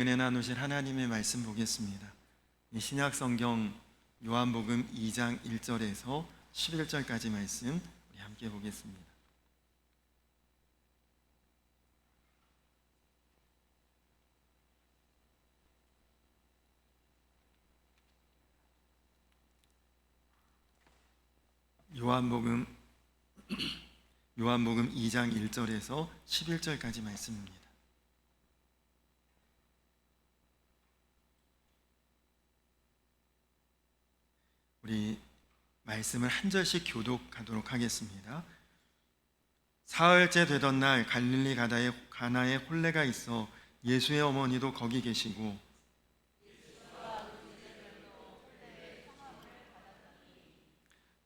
은혜 나누실 하나님의 말씀 보겠습니다. 이 신약 성경 요한복음 2장 1절에서 11절까지 말씀 우리 함께 보겠습니다. 요한복음 2장 1절에서 11절까지 말씀입니다. 우리 말씀을 한 절씩 교독하도록 하겠습니다. 사흘째 되던 날 갈릴리 가나에 혼례가 있어 예수의 어머니도 거기 계시고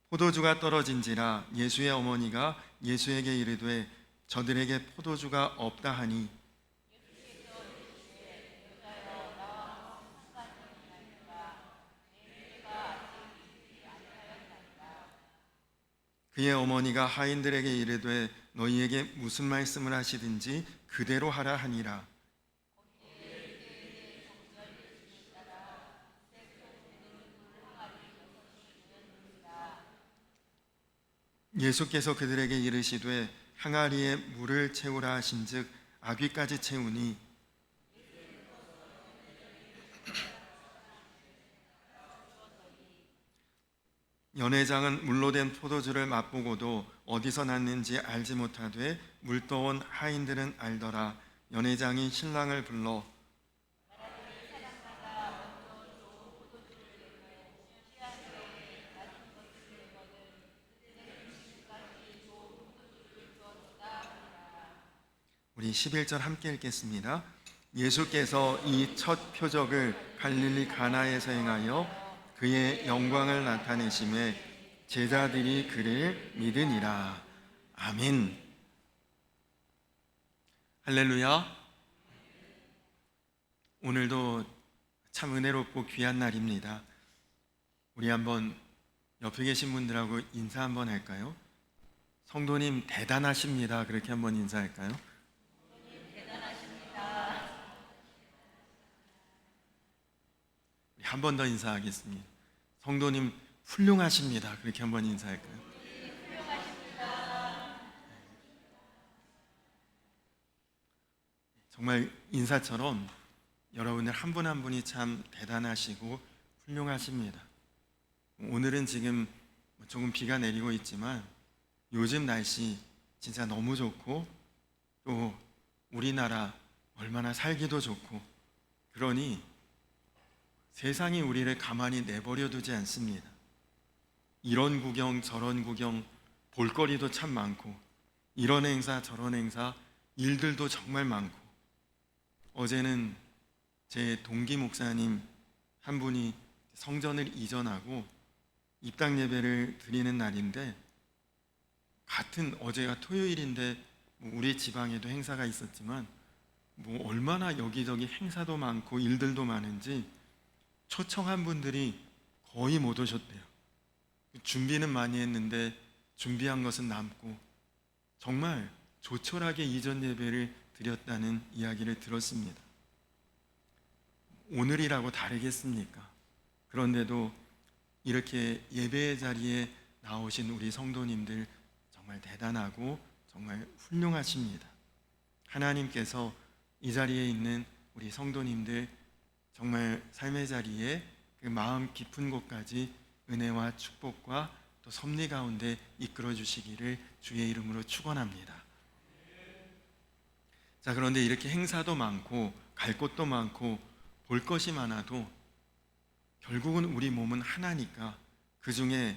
포도주가 떨어진지라 예수의 어머니가 예수에게 이르되 저들에게 포도주가 없다 하니 그의 어머니가 하인들에게 이르되 너희에게 무슨 말씀을 하시든지 그대로 하라 하니라. 예수께서 그들에게 이르시되 항아리에 물을 채우라 하신즉 아귀까지 채우니 연회장은 물로 된 포도주를 맛보고도 어디서 났는지 알지 못하되 물떠온 하인들은 알더라. 연회장이 신랑을 불러 우리 11절 함께 읽겠습니다. 예수께서 이 첫 표적을 갈릴리 가나에서 행하여 그의 영광을 나타내심에 제자들이 그를 믿으니라. 아멘. 할렐루야. 오늘도 참 은혜롭고 귀한 날입니다. 우리 한번 옆에 계신 분들하고 인사 한번 할까요? 성도님 대단하십니다. 그렇게 한번 인사할까요? 한 번 더 인사하겠습니다. 성도님 훌륭하십니다. 그렇게 한번 인사할까요? 정말 인사처럼 여러분들 한 분 한 분이 참 대단하시고 훌륭하십니다. 오늘은 지금 조금 비가 내리고 있지만 요즘 날씨 진짜 너무 좋고 또 우리나라 얼마나 살기도 좋고 그러니 세상이 우리를 가만히 내버려 두지 않습니다. 이런 구경 저런 구경 볼거리도 참 많고 이런 행사 저런 행사 일들도 정말 많고 어제는 제 동기 목사님 한 분이 성전을 이전하고 입당 예배를 드리는 날인데 같은 어제가 토요일인데 우리 지방에도 행사가 있었지만 얼마나 여기저기 행사도 많고 일들도 많은지 초청한 분들이 거의 못 오셨대요. 준비는 많이 했는데 준비한 것은 남고 정말 조촐하게 이전 예배를 드렸다는 이야기를 들었습니다. 오늘이라고 다르겠습니까? 그런데도 이렇게 예배의 자리에 나오신 우리 성도님들 정말 대단하고 정말 훌륭하십니다. 하나님께서 이 자리에 있는 우리 성도님들 정말 삶의 자리에 그 마음 깊은 곳까지 은혜와 축복과 또 섭리 가운데 이끌어 주시기를 주의 이름으로 축원합니다. 자, 그런데 이렇게 행사도 많고 갈 곳도 많고 볼 것이 많아도 결국은 우리 몸은 하나니까 그 중에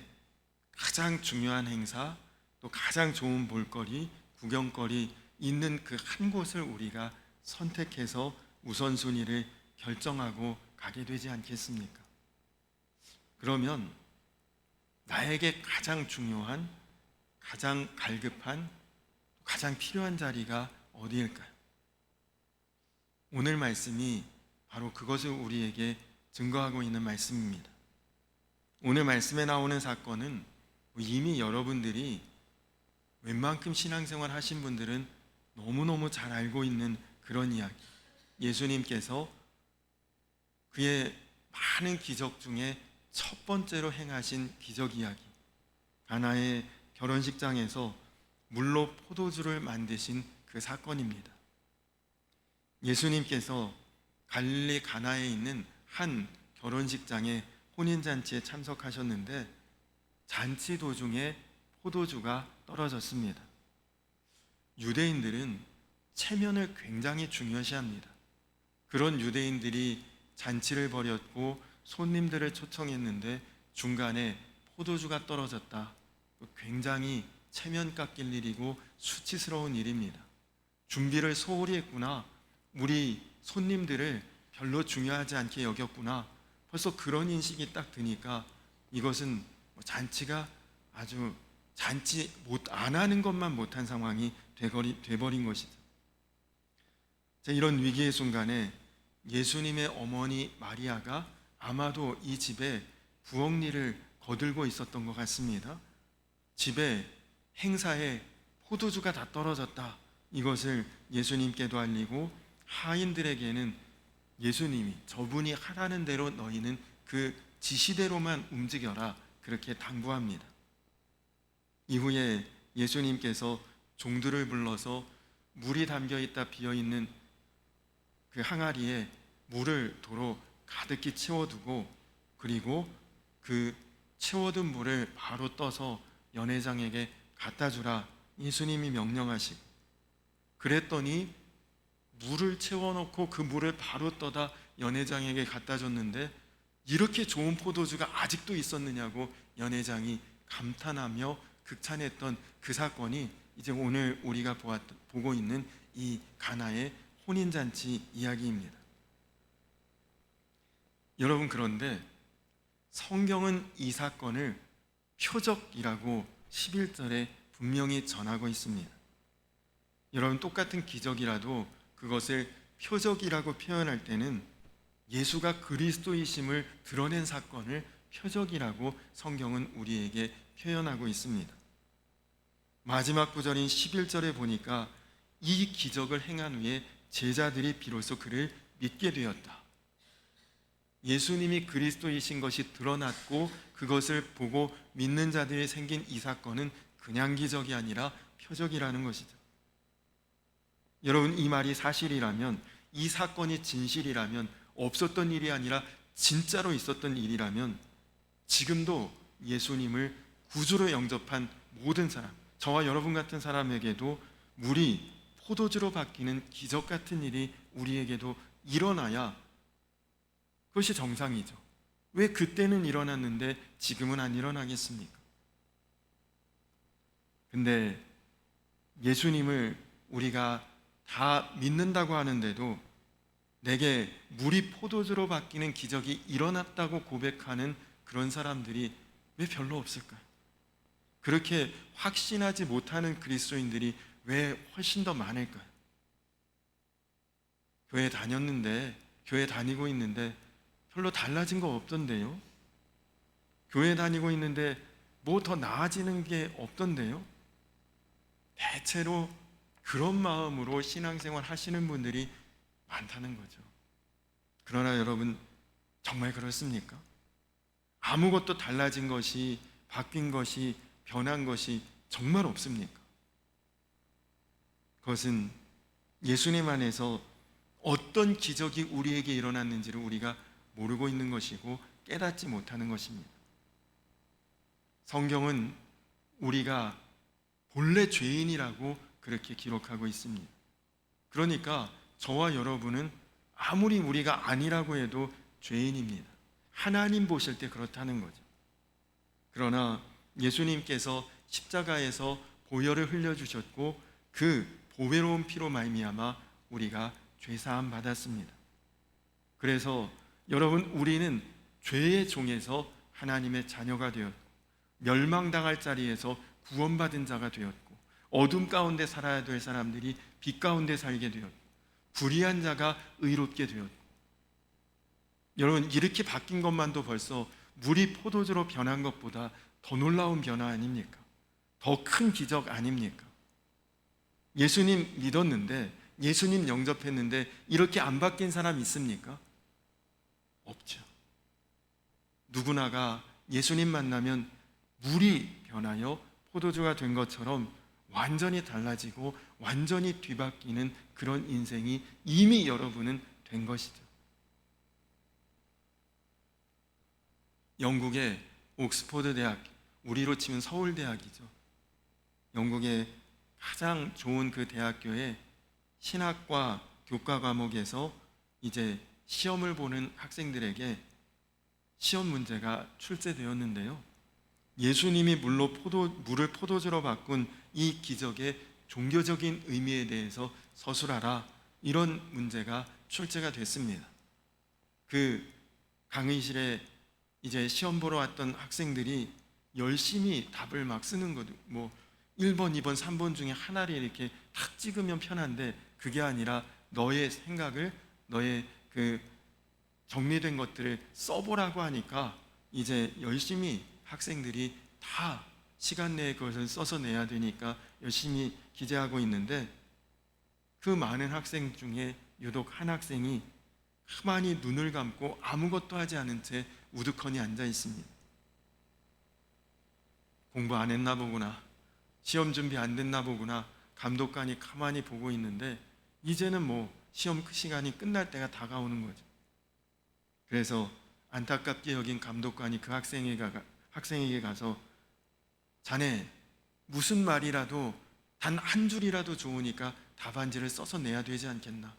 가장 중요한 행사 또 가장 좋은 볼거리 구경거리 있는 그 한 곳을 우리가 선택해서 우선순위를 결정하고 가게 되지 않겠습니까? 그러면 나에게 가장 중요한, 가장 갈급한, 가장 필요한 자리가 어디일까요? 오늘 말씀이 바로 그것을 우리에게 증거하고 있는 말씀입니다. 오늘 말씀에 나오는 사건은 이미 여러분들이 웬만큼 신앙생활 하신 분들은 너무너무 잘 알고 있는 그런 이야기. 예수님께서 그의 많은 기적 중에 첫 번째로 행하신 기적 이야기, 가나의 결혼식장에서 물로 포도주를 만드신 그 사건입니다. 예수님께서 갈릴리 가나에 있는 한 결혼식장에 혼인잔치에 참석하셨는데 잔치 도중에 포도주가 떨어졌습니다. 유대인들은 체면을 굉장히 중요시합니다. 그런 유대인들이 잔치를 벌였고 손님들을 초청했는데 중간에 포도주가 떨어졌다. 굉장히 체면 깎일 일이고 수치스러운 일입니다. 준비를 소홀히 했구나. 우리 손님들을 별로 중요하지 않게 여겼구나. 벌써 그런 인식이 딱 드니까 이것은 잔치가 아주 잔치 안 하는 것만 못한 상황이 돼버린 것이죠. 이런 위기의 순간에 예수님의 어머니 마리아가 아마도 이 집에 부엌일을 거들고 있었던 것 같습니다. 집에 행사에 포도주가 다 떨어졌다. 이것을 예수님께도 알리고 하인들에게는 예수님이 저분이 하라는 대로 너희는 그 지시대로만 움직여라. 그렇게 당부합니다. 이후에 예수님께서 종들을 불러서 물이 담겨있다 비어있는 그 항아리에 물을 도로 가득히 채워두고 그리고 그 채워둔 물을 바로 떠서 연회장에게 갖다 주라 예수님이 명령하시고 그랬더니 물을 채워놓고 그 물을 바로 떠다 연회장에게 갖다 줬는데 이렇게 좋은 포도주가 아직도 있었느냐고 연회장이 감탄하며 극찬했던 그 사건이 이제 오늘 우리가 보고 있는 이 가나의 혼인잔치 이야기입니다. 여러분, 그런데 성경은 이 사건을 표적이라고 11절에 분명히 전하고 있습니다. 여러분, 똑같은 기적이라도 그것을 표적이라고 표현할 때는 예수가 그리스도이심을 드러낸 사건을 표적이라고 성경은 우리에게 표현하고 있습니다. 마지막 구절인 11절에 보니까 이 기적을 행한 후에 제자들이 비로소 그를 믿게 되었다. 예수님이 그리스도이신 것이 드러났고 그것을 보고 믿는 자들이 생긴 이 사건은 그냥 기적이 아니라 표적이라는 것이죠. 여러분, 이 말이 사실이라면, 이 사건이 진실이라면, 없었던 일이 아니라 진짜로 있었던 일이라면 지금도 예수님을 구주로 영접한 모든 사람, 저와 여러분 같은 사람에게도 물이 포도주로 바뀌는 기적 같은 일이 우리에게도 일어나야 그것이 정상이죠. 왜 그때는 일어났는데 지금은 안 일어나겠습니까? 근데 예수님을 우리가 다 믿는다고 하는데도 내게 물이 포도주로 바뀌는 기적이 일어났다고 고백하는 그런 사람들이 왜 별로 없을까요? 그렇게 확신하지 못하는 그리스도인들이 왜 훨씬 더 많을까요? 교회 다니고 있는데 별로 달라진 거 없던데요? 교회 다니고 있는데 뭐 더 나아지는 게 없던데요? 대체로 그런 마음으로 신앙생활 하시는 분들이 많다는 거죠. 그러나 여러분, 정말 그렇습니까? 아무것도 달라진 것이, 바뀐 것이, 변한 것이 정말 없습니까? 그것은 예수님 안에서 어떤 기적이 우리에게 일어났는지를 우리가 모르고 있는 것이고 깨닫지 못하는 것입니다. 성경은 우리가 본래 죄인이라고 그렇게 기록하고 있습니다. 그러니까 저와 여러분은 아무리 우리가 아니라고 해도 죄인입니다. 하나님 보실 때 그렇다는 거죠. 그러나 예수님께서 십자가에서 보혈을 흘려주셨고 그 보배로운 피로 말미암아 우리가 죄사함 받았습니다. 그래서 여러분, 우리는 죄의 종에서 하나님의 자녀가 되었고 멸망당할 자리에서 구원받은 자가 되었고 어둠 가운데 살아야 될 사람들이 빛 가운데 살게 되었고 불의한 자가 의롭게 되었고, 여러분, 이렇게 바뀐 것만도 벌써 물이 포도주로 변한 것보다 더 놀라운 변화 아닙니까? 더 큰 기적 아닙니까? 예수님 믿었는데, 예수님 영접했는데 이렇게 안 바뀐 사람 있습니까? 없죠. 누구나가 예수님 만나면 물이 변하여 포도주가 된 것처럼 완전히 달라지고 완전히 뒤바뀌는 그런 인생이 이미 여러분은 된 것이죠. 영국의 옥스퍼드 대학, 우리로 치면 서울대학이죠. 영국의 가장 좋은 그 대학교에 신학과 교과 과목에서 이제 시험을 보는 학생들에게 시험 문제가 출제되었는데요. 예수님이 물을 포도주로 바꾼 이 기적의 종교적인 의미에 대해서 서술하라, 이런 문제가 출제가 됐습니다. 그 강의실에 이제 시험 보러 왔던 학생들이 열심히 답을 막 쓰는 거죠. 뭐 1번, 2번, 3번 중에 하나를 이렇게 탁 찍으면 편한데, 그게 아니라 너의 생각을, 너의 그 정리된 것들을 써보라고 하니까 이제 열심히 학생들이 다 시간 내에 그것을 써서 내야 되니까 열심히 기재하고 있는데, 그 많은 학생 중에 유독 한 학생이 가만히 눈을 감고 아무것도 하지 않은 채 우두커니 앉아 있습니다. 공부 안 했나 보구나, 시험 준비 안 됐나 보구나, 감독관이 가만히 보고 있는데 이제는 뭐 시험 시간이 끝날 때가 다가오는 거죠. 그래서 안타깝게 여긴 감독관이 그 학생에게 가서, 자네 무슨 말이라도 단 한 줄이라도 좋으니까 답안지를 써서 내야 되지 않겠나,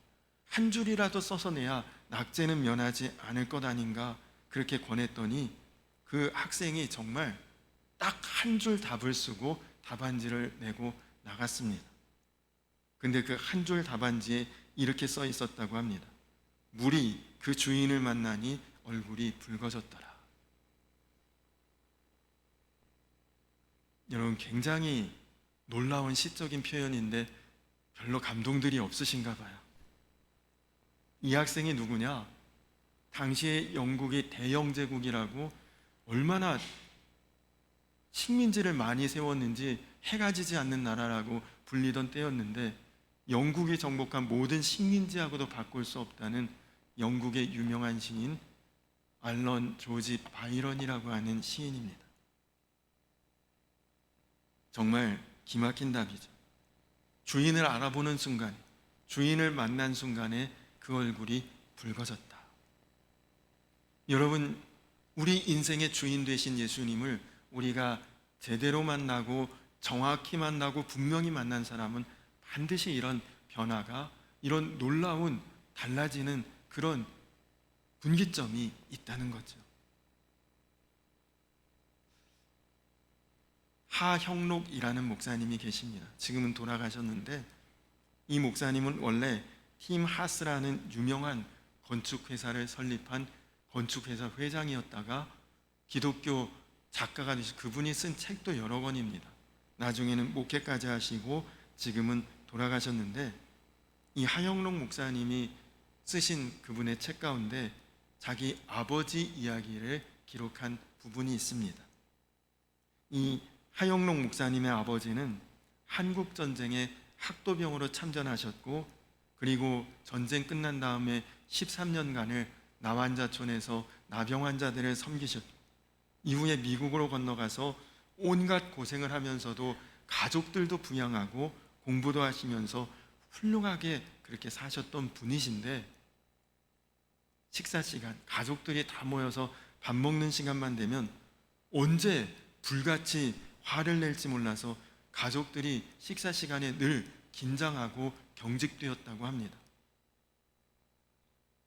한 줄이라도 써서 내야 낙제는 면하지 않을 것 아닌가, 그렇게 권했더니 그 학생이 정말 딱 한 줄 답을 쓰고 답안지를 내고 나갔습니다. 근데 그 한 줄 답안지에 이렇게 써 있었다고 합니다. 물이 그 주인을 만나니 얼굴이 붉어졌더라. 여러분, 굉장히 놀라운 시적인 표현인데 별로 감동들이 없으신가 봐요. 이 학생이 누구냐? 당시에 영국이 대영제국이라고 얼마나 식민지를 많이 세웠는지 해가 지지 않는 나라라고 불리던 때였는데, 영국이 정복한 모든 식민지하고도 바꿀 수 없다는 영국의 유명한 시인 알런 조지 바이런이라고 하는 시인입니다. 정말 기막힌 답이죠. 주인을 알아보는 순간, 주인을 만난 순간에 그 얼굴이 붉어졌다. 여러분, 우리 인생의 주인 되신 예수님을 우리가 제대로 만나고 정확히 만나고 분명히 만난 사람은 반드시 이런 변화가, 이런 놀라운 달라지는 그런 분기점이 있다는 거죠. 하형록이라는 목사님이 계십니다. 지금은 돌아가셨는데, 이 목사님은 원래 팀 하스라는 유명한 건축회사를 설립한 건축회사 회장이었다가 기독교 작가가 되신, 그분이 쓴 책도 여러 권입니다. 나중에는 목회까지 하시고 지금은 돌아가셨는데, 이 하형록 목사님이 쓰신 그분의 책 가운데 자기 아버지 이야기를 기록한 부분이 있습니다. 이 하형록 목사님의 아버지는 한국전쟁에 학도병으로 참전하셨고, 그리고 전쟁 끝난 다음에 13년간을 남한자촌에서 나병 환자들을 섬기셨고, 이후에 미국으로 건너가서 온갖 고생을 하면서도 가족들도 부양하고 공부도 하시면서 훌륭하게 그렇게 사셨던 분이신데, 식사 시간, 가족들이 다 모여서 밥 먹는 시간만 되면 언제 불같이 화를 낼지 몰라서 가족들이 식사 시간에 늘 긴장하고 경직되었다고 합니다.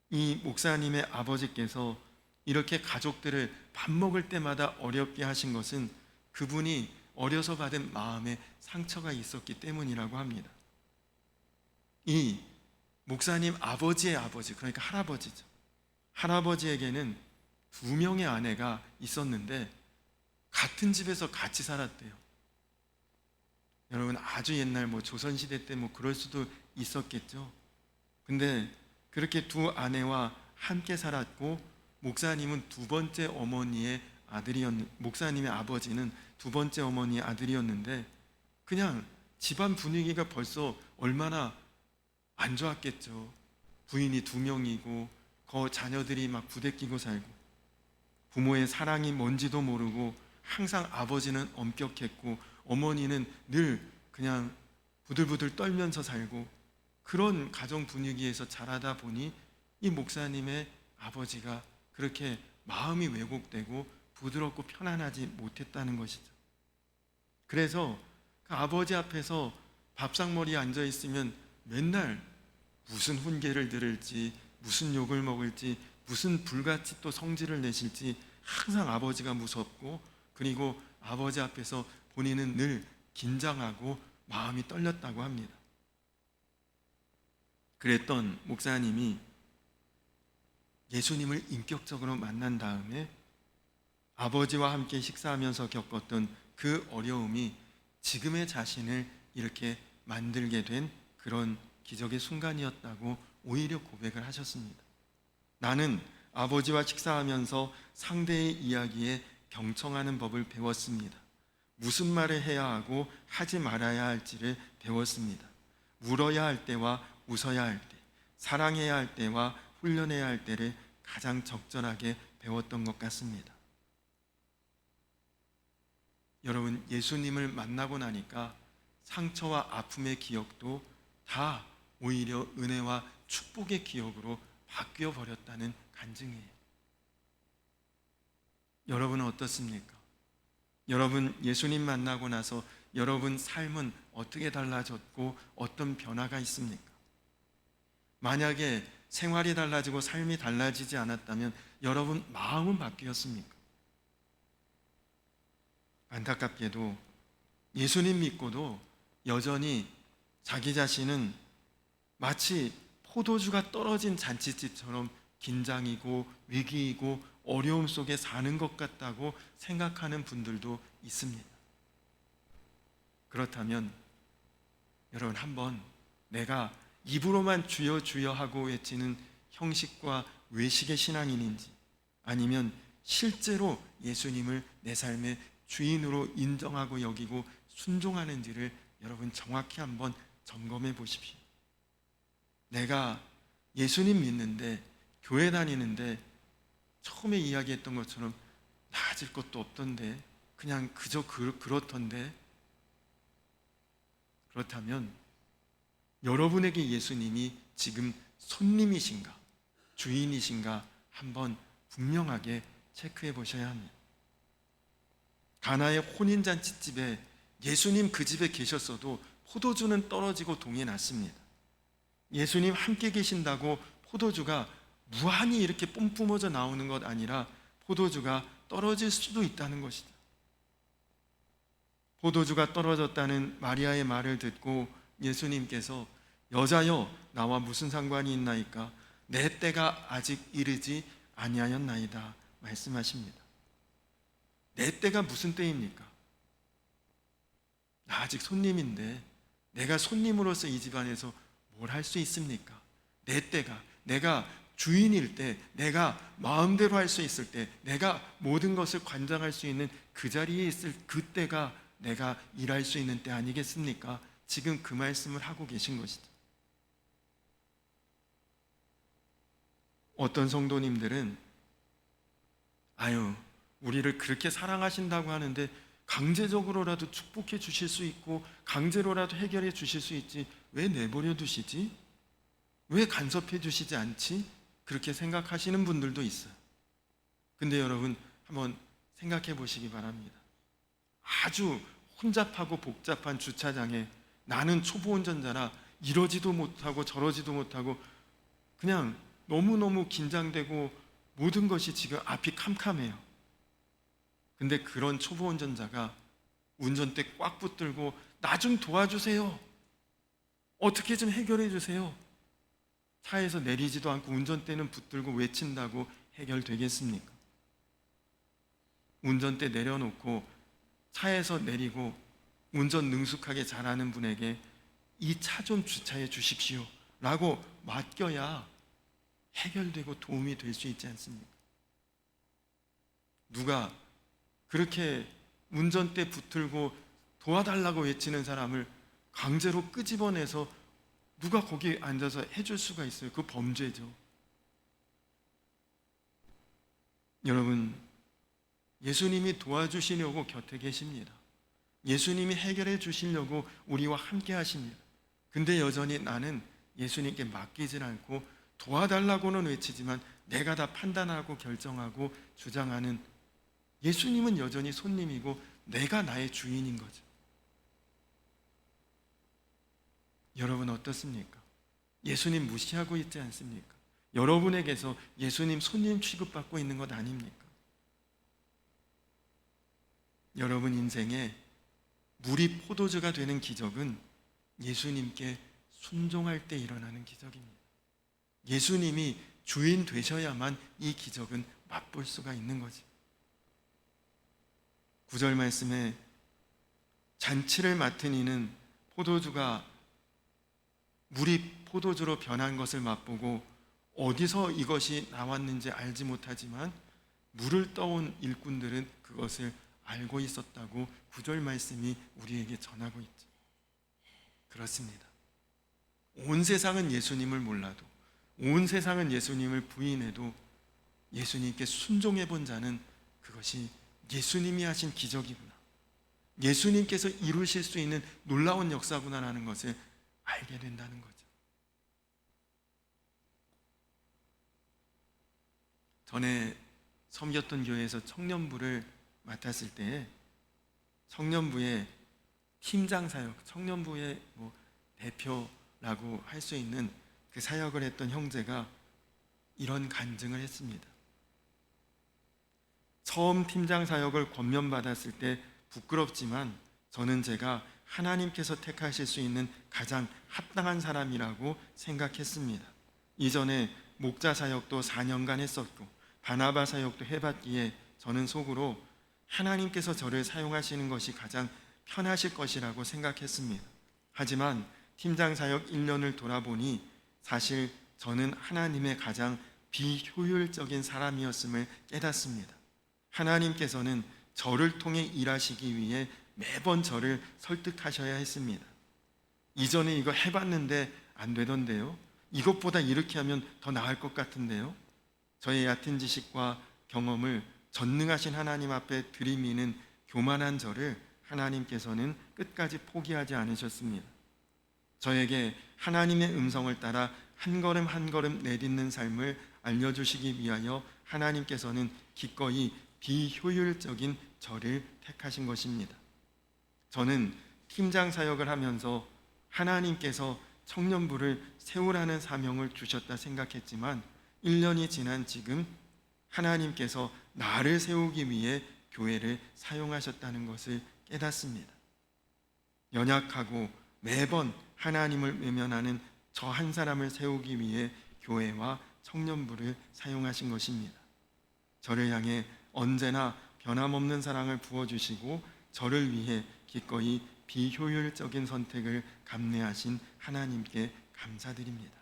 이 목사님의 아버지께서 이렇게 가족들을 밥 먹을 때마다 어렵게 하신 것은 그분이 어려서 받은 마음의 상처가 있었기 때문이라고 합니다. 이 목사님 아버지의 아버지, 그러니까 할아버지죠. 할아버지에게는 2명의 아내가 있었는데 같은 집에서 같이 살았대요. 여러분, 아주 옛날 뭐 조선시대 때 뭐 그럴 수도 있었겠죠. 근데 그렇게 2 아내와 함께 살았고, 목사님은 2번째 어머니의 목사님의 아버지는 2번째 어머니의 아들이었는데, 그냥 집안 분위기가 벌써 얼마나 안 좋았겠죠. 부인이 2명이고 자녀들이 막 부대끼고 살고, 부모의 사랑이 뭔지도 모르고 항상 아버지는 엄격했고 어머니는 늘 그냥 부들부들 떨면서 살고, 그런 가정 분위기에서 자라다 보니 이 목사님의 아버지가 그렇게 마음이 왜곡되고 부드럽고 편안하지 못했다는 것이죠. 그래서 그 아버지 앞에서 밥상머리에 앉아 있으면 맨날 무슨 훈계를 들을지, 무슨 욕을 먹을지, 무슨 불같이 또 성질을 내실지 항상 아버지가 무섭고, 그리고 아버지 앞에서 본인은 늘 긴장하고 마음이 떨렸다고 합니다. 그랬던 목사님이 예수님을 인격적으로 만난 다음에 아버지와 함께 식사하면서 겪었던 그 어려움이 지금의 자신을 이렇게 만들게 된 그런 기적의 순간이었다고 오히려 고백을 하셨습니다. 나는 아버지와 식사하면서 상대의 이야기에 경청하는 법을 배웠습니다. 무슨 말을 해야 하고 하지 말아야 할지를 배웠습니다. 울어야 할 때와 웃어야 할 때, 사랑해야 할 때와 훈련해야 할 때를 가장 적절하게 배웠던 것 같습니다. 여러분, 예수님을 만나고 나니까 상처와 아픔의 기억도 다 오히려 은혜와 축복의 기억으로 바뀌어 버렸다는 간증이에요. 여러분은 어떻습니까? 여러분 예수님 만나고 나서 여러분 삶은 어떻게 달라졌고 어떤 변화가 있습니까? 만약에 생활이 달라지고 삶이 달라지지 않았다면 여러분 마음은 바뀌었습니까? 안타깝게도 예수님 믿고도 여전히 자기 자신은 마치 포도주가 떨어진 잔치집처럼 긴장이고 위기이고 어려움 속에 사는 것 같다고 생각하는 분들도 있습니다. 그렇다면 여러분, 한번 내가 입으로만 주여 주여 하고 외치는 형식과 외식의 신앙인인지, 아니면 실제로 예수님을 내 삶의 주인으로 인정하고 여기고 순종하는지를 여러분 정확히 한번 점검해 보십시오. 내가 예수님 믿는데, 교회 다니는데 처음에 이야기했던 것처럼 나아질 것도 없던데, 그냥 그저 그렇던데, 그렇다면 여러분에게 예수님이 지금 손님이신가 주인이신가 한번 분명하게 체크해 보셔야 합니다. 가나의 혼인잔치집에 예수님 그 집에 계셨어도 포도주는 떨어지고 동이 났습니다. 예수님 함께 계신다고 포도주가 무한히 이렇게 뿜뿜어져 나오는 것 아니라 포도주가 떨어질 수도 있다는 것이죠. 포도주가 떨어졌다는 마리아의 말을 듣고 예수님께서 여자여, 나와 무슨 상관이 있나이까? 내 때가 아직 이르지 아니하였나이다 말씀하십니다. 내 때가 무슨 때입니까? 나 아직 손님인데 내가 손님으로서 이 집안에서 뭘 할 수 있습니까? 내 때가, 내가 주인일 때, 내가 마음대로 할 수 있을 때, 내가 모든 것을 관장할 수 있는 그 자리에 있을 그 때가 내가 일할 수 있는 때 아니겠습니까? 지금 그 말씀을 하고 계신 것이죠. 어떤 성도님들은 우리를 그렇게 사랑하신다고 하는데 강제적으로라도 축복해 주실 수 있고 강제로라도 해결해 주실 수 있지 왜 내버려 두시지? 왜 간섭해 주시지 않지? 그렇게 생각하시는 분들도 있어요. 근데 여러분 한번 생각해 보시기 바랍니다. 아주 혼잡하고 복잡한 주차장에 나는 초보 운전자라 이러지도 못하고 저러지도 못하고 그냥 너무너무 긴장되고 모든 것이 지금 앞이 캄캄해요. 근데 그런 초보 운전자가 운전대 꽉 붙들고 나 좀 도와주세요, 어떻게 좀 해결해 주세요, 차에서 내리지도 않고 운전대는 붙들고 외친다고 해결되겠습니까? 운전대 내려놓고 차에서 내리고 운전 능숙하게 잘하는 분에게 이 차 좀 주차해 주십시오 라고 맡겨야 해결되고 도움이 될 수 있지 않습니까? 누가 그렇게 운전대 붙들고 도와달라고 외치는 사람을 강제로 끄집어내서 누가 거기에 앉아서 해줄 수가 있어요? 그 범죄죠. 여러분, 예수님이 도와주시려고 곁에 계십니다. 예수님이 해결해 주시려고 우리와 함께 하십니다. 근데 여전히 나는 예수님께 맡기질 않고 도와달라고는 외치지만 내가 다 판단하고 결정하고 주장하는, 예수님은 여전히 손님이고 내가 나의 주인인 거죠. 여러분 어떻습니까? 예수님 무시하고 있지 않습니까? 여러분에게서 예수님 손님 취급받고 있는 것 아닙니까? 여러분 인생에 물이 포도주가 되는 기적은 예수님께 순종할 때 일어나는 기적입니다. 예수님이 주인 되셔야만 이 기적은 맛볼 수가 있는 거지. 9절 말씀에 잔치를 맡은 이는 포도주가 물이 포도주로 변한 것을 맛보고 어디서 이것이 나왔는지 알지 못하지만 물을 떠온 일꾼들은 그것을 알고 있었다고 9절 말씀이 우리에게 전하고 있죠. 그렇습니다. 온 세상은 예수님을 몰라도, 온 세상은 예수님을 부인해도 예수님께 순종해 본 자는 그것이 예수님이 하신 기적이구나, 예수님께서 이루실 수 있는 놀라운 역사구나라는 것을 알게 된다는 거죠. 전에 섬겼던 교회에서 청년부를 맡았을 때 청년부의 팀장 사역, 청년부의 대표라고 할 수 있는 그 사역을 했던 형제가 이런 간증을 했습니다. 처음 팀장 사역을 권면받았을 때 부끄럽지만 저는 제가 하나님께서 택하실 수 있는 가장 합당한 사람이라고 생각했습니다. 이전에 목자 사역도 4년간 했었고 바나바 사역도 해봤기에 저는 속으로 하나님께서 저를 사용하시는 것이 가장 편하실 것이라고 생각했습니다. 하지만 팀장 사역 1년을 돌아보니 사실 저는 하나님의 가장 비효율적인 사람이었음을 깨닫습니다. 하나님께서는 저를 통해 일하시기 위해 매번 저를 설득하셔야 했습니다. 이전에 이거 해봤는데 안 되던데요, 이것보다 이렇게 하면 더 나을 것 같은데요. 저의 얕은 지식과 경험을 전능하신 하나님 앞에 들이미는 교만한 저를 하나님께서는 끝까지 포기하지 않으셨습니다. 저에게 하나님의 음성을 따라 한 걸음 한 걸음 내딛는 삶을 알려주시기 위하여 하나님께서는 기꺼이 비효율적인 저를 택하신 것입니다. 저는 팀장 사역을 하면서 하나님께서 청년부를 세우라는 사명을 주셨다 생각했지만 1년이 지난 지금 하나님께서 나를 세우기 위해 교회를 사용하셨다는 것을 깨닫습니다. 연약하고 매번 하나님을 외면하는 저 한 사람을 세우기 위해 교회와 청년부를 사용하신 것입니다. 저를 향해 언제나 변함없는 사랑을 부어주시고 저를 위해 기꺼이 비효율적인 선택을 감내하신 하나님께 감사드립니다.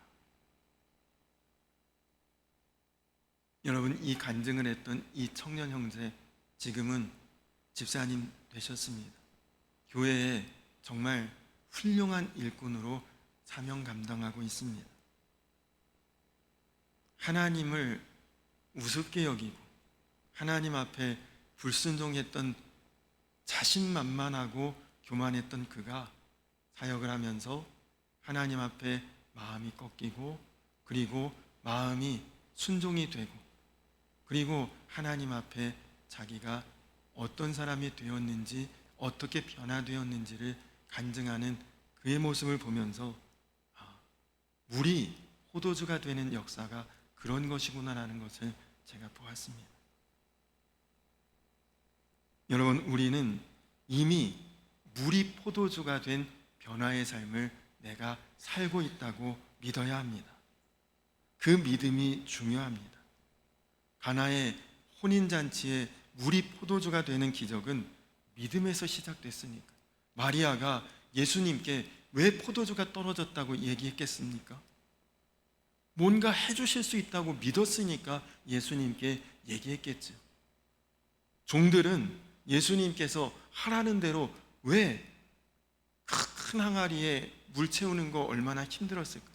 여러분, 이 간증을 했던 이 청년 형제 지금은 집사님 되셨습니다. 교회에 정말 훌륭한 일꾼으로 사명 감당하고 있습니다. 하나님을 우습게 여기고 하나님 앞에 불순종했던, 자신만만하고 교만했던 그가 사역을 하면서 하나님 앞에 마음이 꺾이고 그리고 마음이 순종이 되고 그리고 하나님 앞에 자기가 어떤 사람이 되었는지 어떻게 변화되었는지를 간증하는 그의 모습을 보면서 물이 포도주가 되는 역사가 그런 것이구나라는 것을 제가 보았습니다. 여러분, 우리는 이미 물이 포도주가 된 변화의 삶을 내가 살고 있다고 믿어야 합니다. 그 믿음이 중요합니다. 가나의 혼인잔치에 물이 포도주가 되는 기적은 믿음에서 시작됐으니까. 마리아가 예수님께 왜 포도주가 떨어졌다고 얘기했겠습니까? 뭔가 해주실 수 있다고 믿었으니까 예수님께 얘기했겠죠. 종들은 예수님께서 하라는 대로 왜 큰 항아리에 물 채우는 거 얼마나 힘들었을까?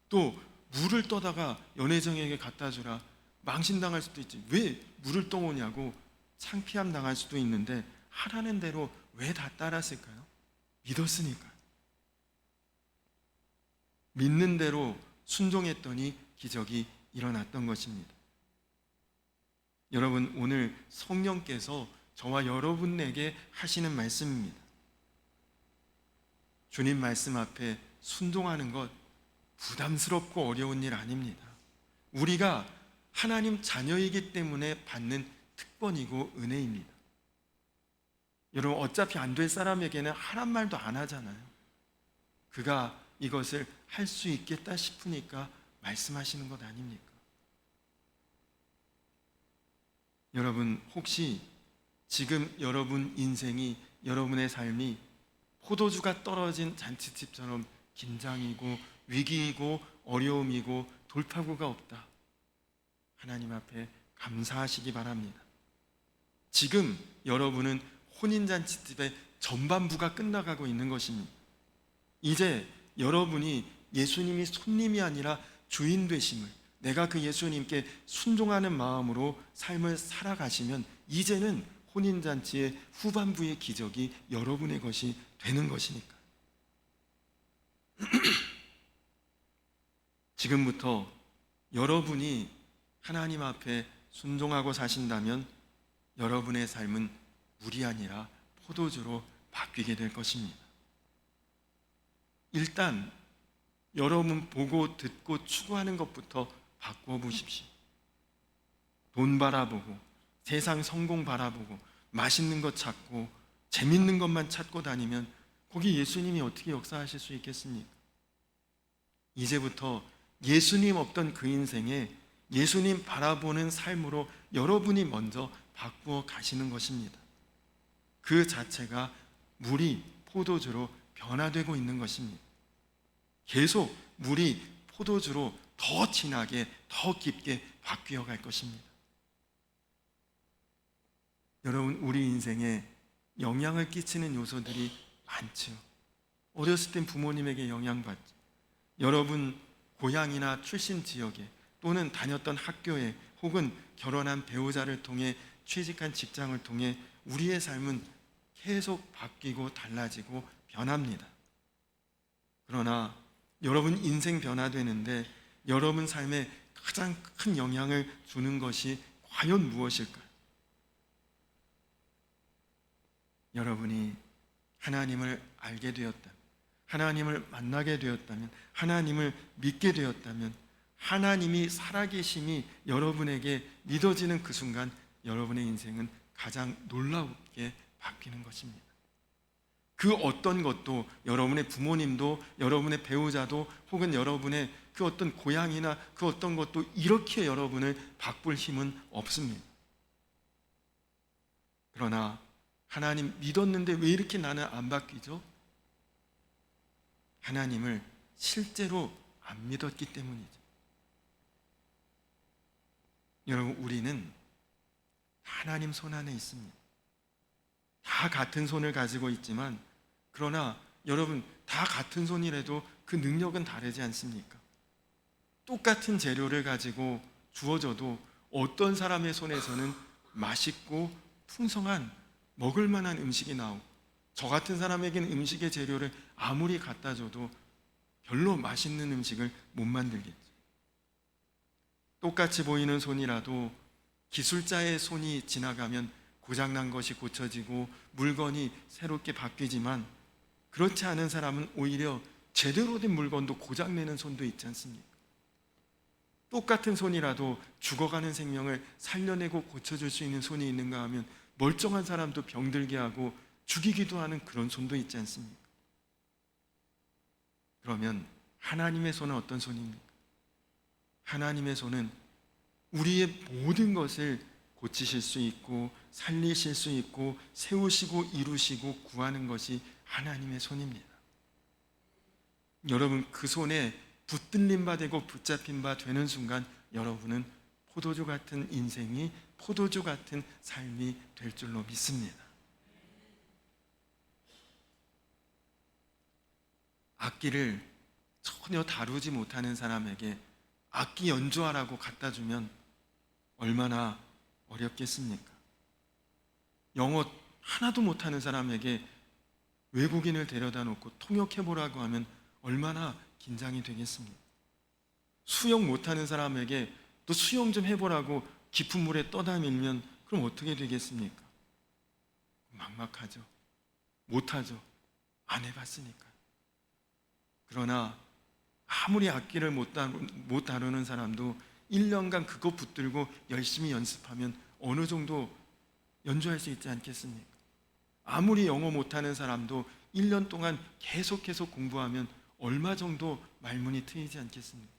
또 물을 떠다가 연회장에게 갖다 주라, 망신당할 수도 있지. 왜 물을 떠오냐고 창피함 당할 수도 있는데 하라는 대로 왜 다 따랐을까요? 믿었으니까. 믿는 대로 순종했더니 기적이 일어났던 것입니다. 여러분, 오늘 성령께서 저와 여러분에게 하시는 말씀입니다. 주님 말씀 앞에 순종하는 것 부담스럽고 어려운 일 아닙니다. 우리가 하나님 자녀이기 때문에 받는 특권이고 은혜입니다. 여러분, 어차피 안 될 사람에게는 하란 말도 안 하잖아요. 그가 이것을 할 수 있겠다 싶으니까 말씀하시는 것 아닙니까? 여러분, 혹시 지금 여러분 인생이, 여러분의 삶이 포도주가 떨어진 잔치집처럼 긴장이고 위기이고 어려움이고 돌파구가 없다, 하나님 앞에 감사하시기 바랍니다. 지금 여러분은 혼인잔치집의 전반부가 끝나가고 있는 것입니다. 이제 여러분이 예수님이 손님이 아니라 주인 되심을, 내가 그 예수님께 순종하는 마음으로 삶을 살아가시면 이제는 혼인잔치의 후반부의 기적이 여러분의 것이 되는 것이니까. 지금부터 여러분이 하나님 앞에 순종하고 사신다면 여러분의 삶은 물이 아니라 포도주로 바뀌게 될 것입니다. 일단 여러분 보고 듣고 추구하는 것부터 바꾸어 보십시오. 돈 바라보고 세상 성공 바라보고 맛있는 것 찾고 재밌는 것만 찾고 다니면 거기 예수님이 어떻게 역사하실 수 있겠습니까? 이제부터 예수님 없던 그 인생에 예수님 바라보는 삶으로 여러분이 먼저 바꾸어 가시는 것입니다. 그 자체가 물이 포도주로 변화되고 있는 것입니다. 계속 물이 포도주로 더 진하게, 더 깊게 바뀌어 갈 것입니다. 여러분, 우리 인생에 영향을 끼치는 요소들이 많죠. 어렸을 땐 부모님에게 영향받죠. 여러분 고향이나 출신 지역에 또는 다녔던 학교에 혹은 결혼한 배우자를 통해 취직한 직장을 통해 우리의 삶은 계속 바뀌고 달라지고 변합니다. 그러나 여러분 인생 변화되는데 여러분 삶에 가장 큰 영향을 주는 것이 과연 무엇일까요? 여러분이 하나님을 알게 되었다면, 하나님을 만나게 되었다면, 하나님을 믿게 되었다면, 하나님이 살아계심이 여러분에게 믿어지는 그 순간 여러분의 인생은 가장 놀랍게 바뀌는 것입니다. 그 어떤 것도, 여러분의 부모님도, 여러분의 배우자도, 혹은 여러분의 그 어떤 고향이나 그 어떤 것도 이렇게 여러분을 바꿀 힘은 없습니다. 그러나 하나님 믿었는데 왜 이렇게 나는 안 바뀌죠? 하나님을 실제로 안 믿었기 때문이죠. 여러분, 우리는 하나님 손 안에 있습니다. 다 같은 손을 가지고 있지만, 그러나 여러분 다 같은 손이라도 그 능력은 다르지 않습니까? 똑같은 재료를 가지고 주어져도 어떤 사람의 손에서는 맛있고 풍성한 먹을 만한 음식이 나오고, 저 같은 사람에게는 음식의 재료를 아무리 갖다 줘도 별로 맛있는 음식을 못 만들겠죠. 똑같이 보이는 손이라도 기술자의 손이 지나가면 고장난 것이 고쳐지고 물건이 새롭게 바뀌지만, 그렇지 않은 사람은 오히려 제대로 된 물건도 고장내는 손도 있지 않습니까? 똑같은 손이라도 죽어가는 생명을 살려내고 고쳐줄 수 있는 손이 있는가 하면 멀쩡한 사람도 병들게 하고 죽이기도 하는 그런 손도 있지 않습니까? 그러면 하나님의 손은 어떤 손입니까? 하나님의 손은 우리의 모든 것을 고치실 수 있고 살리실 수 있고 세우시고 이루시고 구하는 것이 하나님의 손입니다. 여러분, 그 손에 붙들림 바 되고 붙잡힌 바 되는 순간 여러분은 포도주 같은 인생이, 포도주 같은 삶이 될 줄로 믿습니다. 악기를 전혀 다루지 못하는 사람에게 악기 연주하라고 갖다 주면 얼마나 어렵겠습니까? 영어 하나도 못하는 사람에게 외국인을 데려다 놓고 통역해보라고 하면 얼마나 긴장이 되겠습니까? 수영 못하는 사람에게 또 수영 좀 해보라고 깊은 물에 떠다 밀면 그럼 어떻게 되겠습니까? 막막하죠. 못하죠. 안 해봤으니까. 그러나 아무리 악기를 못 다루는 사람도 1년간 그거 붙들고 열심히 연습하면 어느 정도 연주할 수 있지 않겠습니까? 아무리 영어 못하는 사람도 1년 동안 계속해서 공부하면 얼마 정도 말문이 트이지 않겠습니까?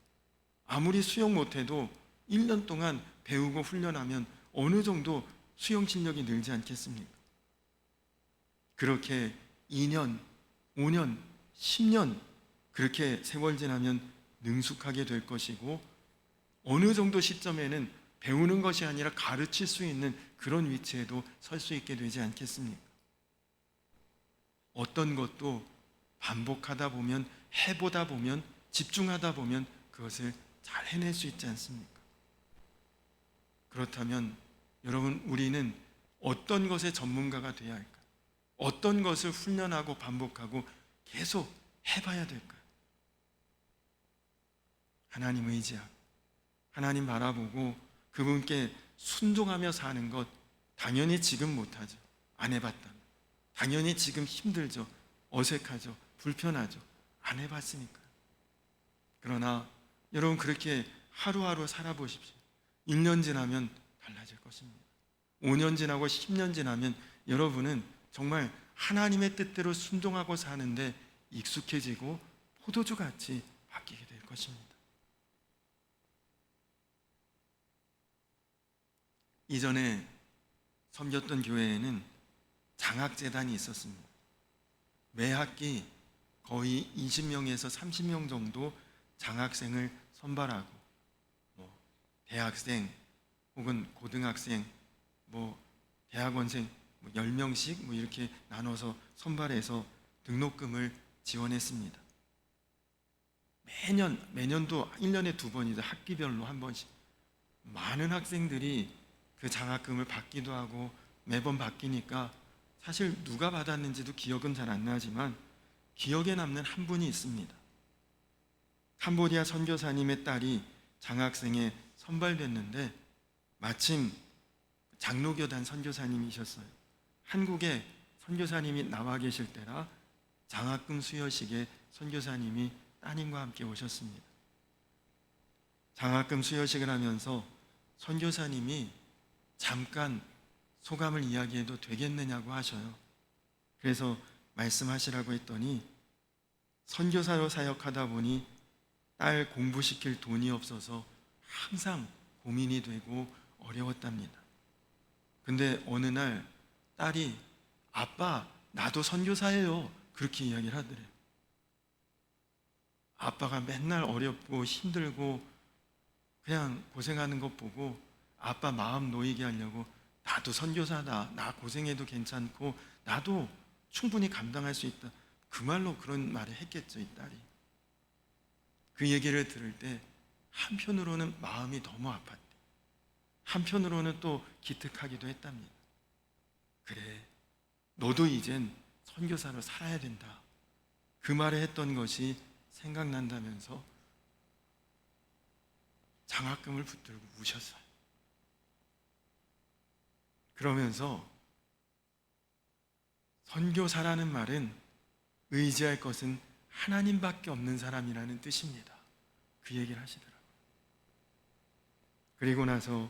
아무리 수영 못해도 1년 동안 배우고 훈련하면 어느 정도 수영 실력이 늘지 않겠습니까? 그렇게 2년, 5년, 10년 그렇게 세월 지나면 능숙하게 될 것이고 어느 정도 시점에는 배우는 것이 아니라 가르칠 수 있는 그런 위치에도 설 수 있게 되지 않겠습니까? 어떤 것도 반복하다 보면, 해보다 보면, 집중하다 보면 그것을 잘 해낼 수 있지 않습니까? 그렇다면 여러분, 우리는 어떤 것의 전문가가 되어야 할까요? 어떤 것을 훈련하고 반복하고 계속 해봐야 될까요? 하나님 의지하고 하나님 바라보고 그분께 순종하며 사는 것, 당연히 지금 못하죠. 안 해봤다면. 당연히 지금 힘들죠. 어색하죠. 불편하죠. 안 해봤으니까요. 그러나 여러분, 그렇게 하루하루 살아보십시오. 1년 지나면 달라질 것입니다. 5년 지나고 10년 지나면 여러분은 정말 하나님의 뜻대로 순종하고 사는데 익숙해지고 포도주같이 바뀌게 될 것입니다. 이전에 섬겼던 교회에는 장학재단이 있었습니다. 매 학기 거의 20명에서 30명 정도 장학생을 선발하고 대학생 혹은 고등학생, 대학원생 10명씩 이렇게 나눠서 선발해서 등록금을 지원했습니다. 매년도 1년에 2번이죠. 학기별로 한 번씩. 많은 학생들이 그 장학금을 받기도 하고 매번 바뀌니까 사실 누가 받았는지도 기억은 잘 안 나지만 기억에 남는 한 분이 있습니다. 캄보디아 선교사님의 딸이 장학생에 선발됐는데 마침 장로교단 선교사님이셨어요. 한국에 선교사님이 나와 계실 때라 장학금 수여식에 선교사님이 따님과 함께 오셨습니다. 장학금 수여식을 하면서 선교사님이 잠깐 소감을 이야기해도 되겠느냐고 하셔요. 그래서 말씀하시라고 했더니 선교사로 사역하다 보니 딸 공부시킬 돈이 없어서 항상 고민이 되고 어려웠답니다. 근데 어느 날 딸이 아빠, 나도 선교사예요. 그렇게 이야기를 하더래요. 아빠가 맨날 어렵고 힘들고 그냥 고생하는 것 보고 아빠 마음 놓이게 하려고 나도 선교사다. 나 고생해도 괜찮고 나도 충분히 감당할 수 있다. 그 말로 그런 말을 했겠죠, 이 딸이. 그 얘기를 들을 때 한편으로는 마음이 너무 아팠대. 한편으로는 또 기특하기도 했답니다. 그래, 너도 이젠 선교사로 살아야 된다. 그 말을 했던 것이 생각난다면서 장학금을 붙들고 우셨어요. 그러면서 선교사라는 말은 의지할 것은 하나님밖에 없는 사람이라는 뜻입니다. 그 얘기를 하시더라고요. 그리고 나서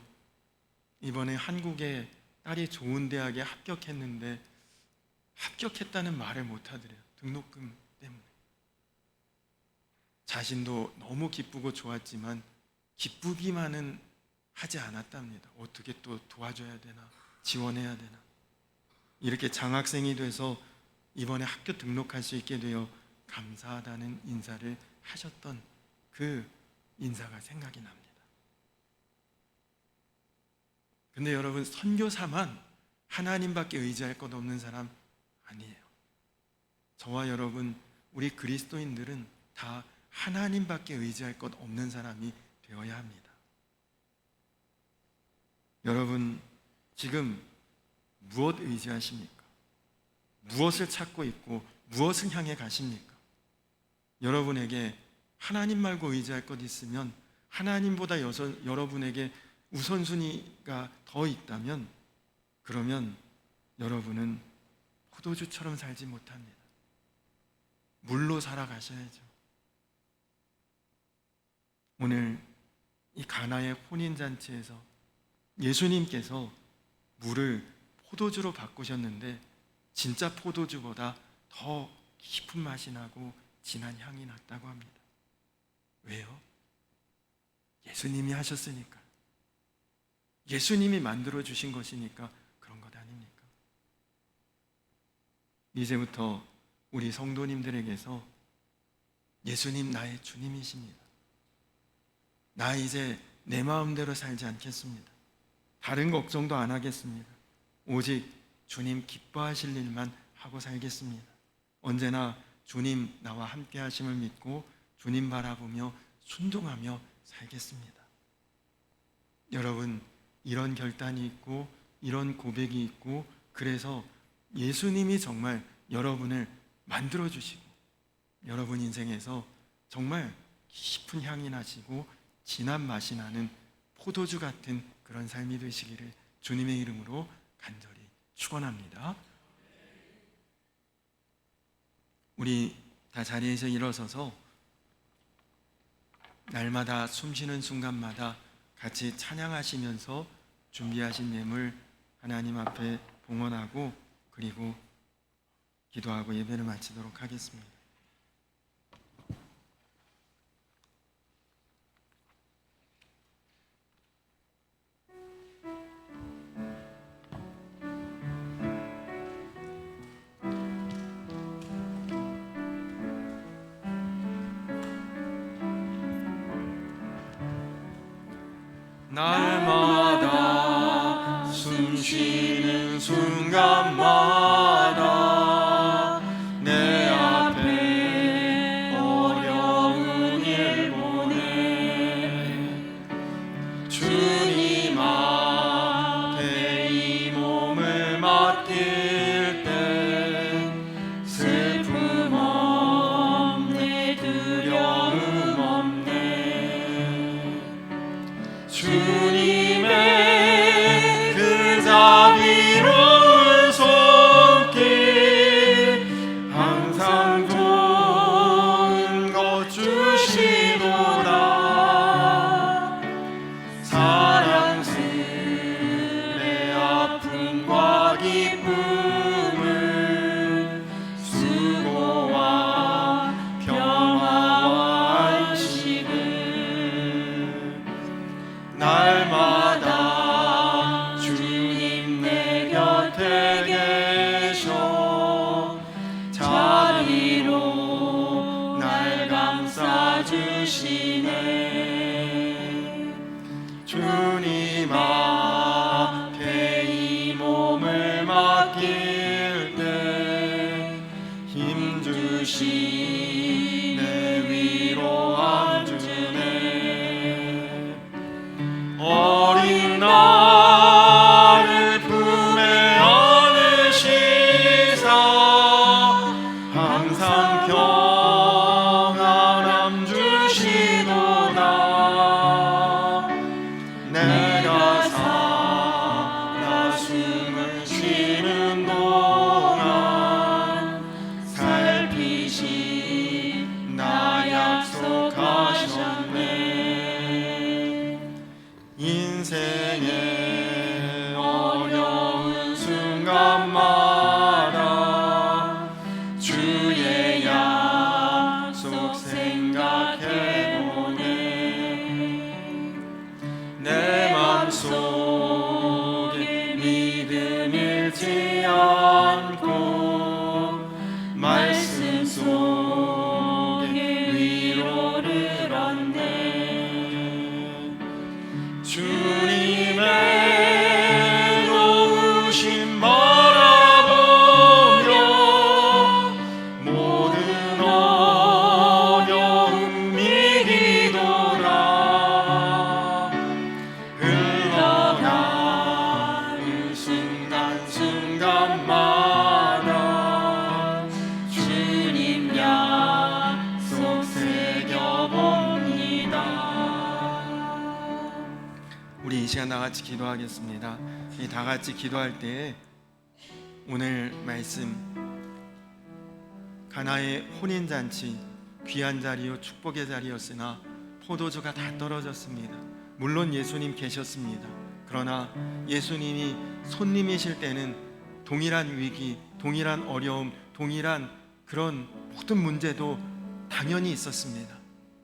이번에 한국에 딸이 좋은 대학에 합격했는데 합격했다는 말을 못 하더래요. 등록금 때문에. 자신도 너무 기쁘고 좋았지만 기쁘기만은 하지 않았답니다. 어떻게 또 도와줘야 되나, 지원해야 되나. 이렇게 장학생이 돼서 이번에 학교 등록할 수 있게 되어 감사하다는 인사를 하셨던 그 인사가 생각이 납니다. 근데 여러분, 선교사만 하나님밖에 의지할 것 없는 사람 아니에요. 저와 여러분, 우리 그리스도인들은 다 하나님밖에 의지할 것 없는 사람이 되어야 합니다. 여러분 지금 무엇 의지하십니까? 무엇을 찾고 있고 무엇을 향해 가십니까? 여러분에게 하나님 말고 의지할 것 있으면, 하나님보다 여러분에게 우선순위가 더 있다면, 그러면 여러분은 포도주처럼 살지 못합니다. 물로 살아가셔야죠. 오늘 이 가나의 혼인잔치에서 예수님께서 물을 포도주로 바꾸셨는데 진짜 포도주보다 더 깊은 맛이 나고 진한 향이 났다고 합니다. 왜요? 예수님이 하셨으니까, 예수님이 만들어 주신 것이니까 그런 것 아닙니까? 이제부터 우리 성도님들에게서 예수님 나의 주님이십니다. 나 이제 내 마음대로 살지 않겠습니다. 다른 걱정도 안 하겠습니다. 오직 주님 기뻐하실 일만 하고 살겠습니다. 언제나 주님 나와 함께 하심을 믿고 주님 바라보며 순종하며 살겠습니다. 여러분, 이런 결단이 있고 이런 고백이 있고, 그래서 예수님이 정말 여러분을 만들어 주시고 여러분 인생에서 정말 깊은 향이 나시고 진한 맛이 나는 포도주 같은 그런 삶이 되시기를 주님의 이름으로 간절히 축원합니다. 우리 다 자리에서 일어서서 날마다 숨쉬는 순간마다 같이 찬양하시면서 준비하신 예물 하나님 앞에 봉헌하고 그리고 기도하고 예배를 마치도록 하겠습니다. 날마다 숨쉬는 순간마다 내 앞에 어려운 일 보내 주님 앞에 이 몸을 맡길 때 슬픔 없네, 두려움 없네. 주님의 그 자비로운 손길 항상 좋은 것 주시도다. 사랑스레 아픔과 기쁨을 수고와 평화와 안식을 날마다 주님 내 곁에 계셔 자비로 날 감싸주시네. 주님 앞에 이 몸을 맡길 때 힘주시네, 위로함 주네. 어린 나를 품에 안으시사 항상 평안함 주시도다. 내가 살아 숨을 쉬는 동안 살피시 나 약속하셨네. 인생의 어려운 순간마다 주의 약속 생각해보네. 내 맘속에 믿음 잃지 않고 말씀 속에 위로를 얻네. 주님의 놓으심 바라보며 모든 어려움 이기도다. 흘러간 같이 기도하겠습니다. 이 다 같이 기도할 때에 오늘 말씀 가나의 혼인잔치 귀한 자리요 축복의 자리였으나 포도주가 다 떨어졌습니다. 물론 예수님 계셨습니다. 그러나 예수님이 손님이실 때는 동일한 위기, 동일한 어려움, 동일한 그런 모든 문제도 당연히 있었습니다.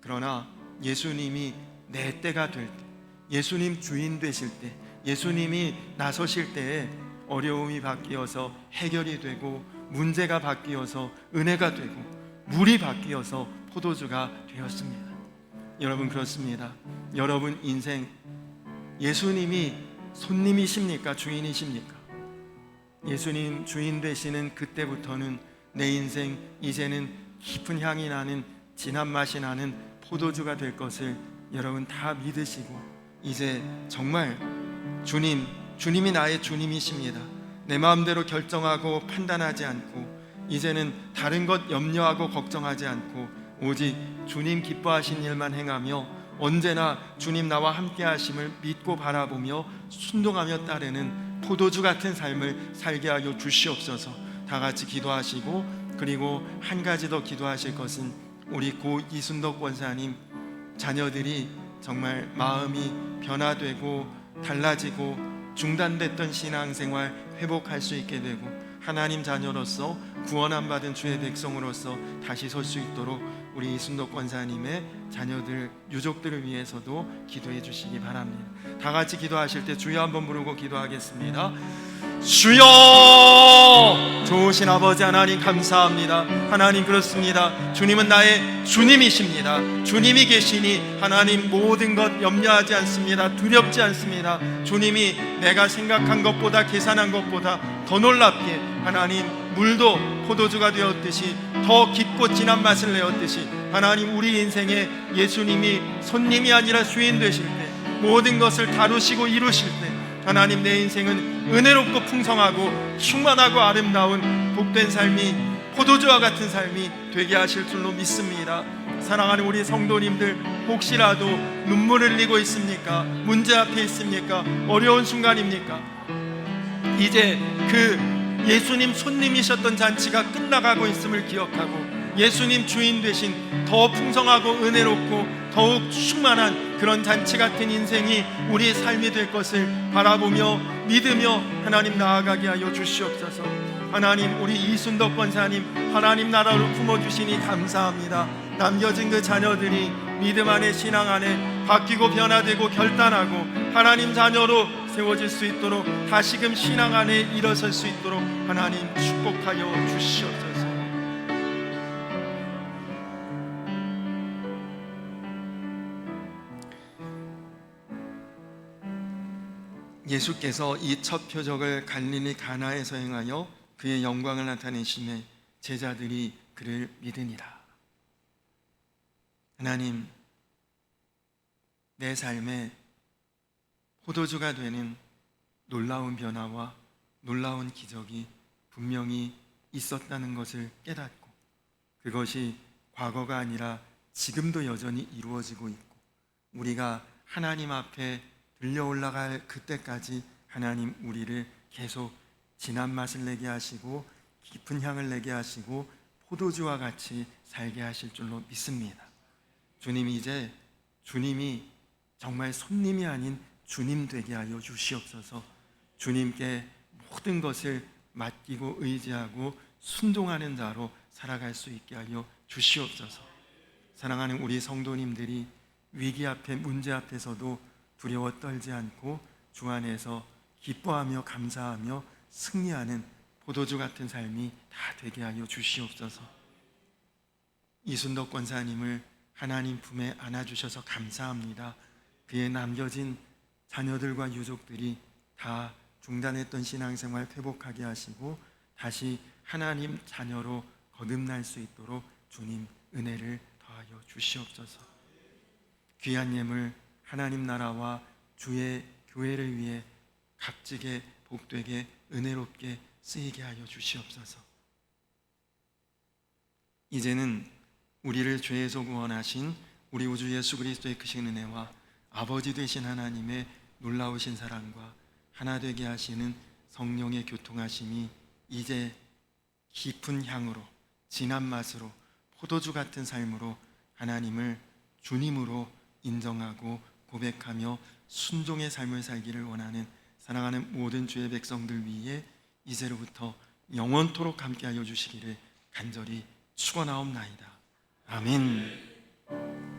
그러나 예수님이 내 때가 될 때, 예수님 주인 되실 때, 예수님이 나서실 때에 어려움이 바뀌어서 해결이 되고, 문제가 바뀌어서 은혜가 되고, 물이 바뀌어서 포도주가 되었습니다. 여러분, 그렇습니다. 여러분 인생 예수님이 손님이십니까? 주인이십니까? 예수님 주인 되시는 그때부터는 내 인생 이제는 깊은 향이 나는, 진한 맛이 나는 포도주가 될 것을 여러분 다 믿으시고, 이제 정말 주님이 나의 주님이십니다. 내 마음대로 결정하고 판단하지 않고, 이제는 다른 것 염려하고 걱정하지 않고, 오직 주님 기뻐하신 일만 행하며, 언제나 주님 나와 함께 하심을 믿고 바라보며 순종하며 따르는 포도주 같은 삶을 살게 하여 주시옵소서. 다 같이 기도하시고, 그리고 한 가지 더 기도하실 것은 우리 고 이순덕 권사님 자녀들이 정말 마음이 변화되고 달라지고 중단됐던 신앙생활 회복할 수 있게 되고, 하나님 자녀로서 구원함 받은 주의 백성으로서 다시 설 수 있도록 우리 이순덕 권사님의 자녀들, 유족들을 위해서도 기도해 주시기 바랍니다. 다 같이 기도하실 때 주여 한번 부르고 기도하겠습니다. 주여! 좋으신 아버지 하나님 감사합니다. 하나님, 그렇습니다. 주님은 나의 주님이십니다. 주님이 계시니 하나님 모든 것 염려하지 않습니다. 두렵지 않습니다. 주님이 내가 생각한 것보다, 계산한 것보다 더 놀랍게 하나님 물도 포도주가 되었듯이 더 깊고 진한 맛을 내었듯이, 하나님 우리 인생에 예수님이 손님이 아니라 주인 되실 때, 모든 것을 다루시고 이루실 때 하나님 내 인생은 은혜롭고 풍성하고 충만하고 아름다운 복된 삶이, 포도주와 같은 삶이 되게 하실 줄로 믿습니다. 사랑하는 우리 성도님들, 혹시라도 눈물을 흘리고 있습니까? 문제 앞에 있습니까? 어려운 순간입니까? 이제 그 예수님 손님이셨던 잔치가 끝나가고 있음을 기억하고, 예수님 주인 되신 더 풍성하고 은혜롭고 더욱 충만한 그런 잔치 같은 인생이 우리의 삶이 될 것을 바라보며 믿으며 하나님 나아가게 하여 주시옵소서. 하나님, 우리 이순덕 권사님 하나님 나라로 품어주시니 감사합니다. 남겨진 그 자녀들이 믿음 안에, 신앙 안에 바뀌고 변화되고 결단하고 하나님 자녀로 세워질 수 있도록, 다시금 신앙 안에 일어설 수 있도록 하나님 축복하여 주시옵소서. 예수께서 이 첫 표적을 갈릴리 가나에서 행하여 그의 영광을 나타내심에 제자들이 그를 믿으니라. 하나님, 내 삶에 포도주가 되는 놀라운 변화와 놀라운 기적이 분명히 있었다는 것을 깨닫고, 그것이 과거가 아니라 지금도 여전히 이루어지고 있고, 우리가 하나님 앞에 들려 올라갈 그때까지 하나님 우리를 계속 진한 맛을 내게 하시고 깊은 향을 내게 하시고 포도주와 같이 살게 하실 줄로 믿습니다. 주님이 이제 주님이 정말 손님이 아닌 주님 되게 하여 주시옵소서. 주님께 모든 것을 맡기고 의지하고 순종하는 자로 살아갈 수 있게 하여 주시옵소서. 사랑하는 우리 성도님들이 위기 앞에, 문제 앞에서도 두려워 떨지 않고 주 안에서 기뻐하며 감사하며 승리하는 포도주 같은 삶이 다 되게 하여 주시옵소서. 이순덕 권사님을 하나님 품에 안아주셔서 감사합니다. 그의 남겨진 자녀들과 유족들이 다 중단했던 신앙생활 회복하게 하시고 다시 하나님 자녀로 거듭날 수 있도록 주님 은혜를 더하여 주시옵소서. 귀한 예물 하나님 나라와 주의 교회를 위해 값지게 복되게 은혜롭게 쓰이게 하여 주시옵소서. 이제는 우리를 죄에서 구원하신 우리 우주 예수 그리스도의 크신 은혜와 아버지 되신 하나님의 놀라우신 사랑과 하나 되게 하시는 성령의 교통하심이 이제 깊은 향으로, 진한 맛으로, 포도주 같은 삶으로 하나님을 주님으로 인정하고 고백하며 순종의 삶을 살기를 원하는 사랑하는 모든 주의 백성들 위해 이제로부터 영원토록 함께하여 주시기를 간절히 축원하옵나이다. 아멘.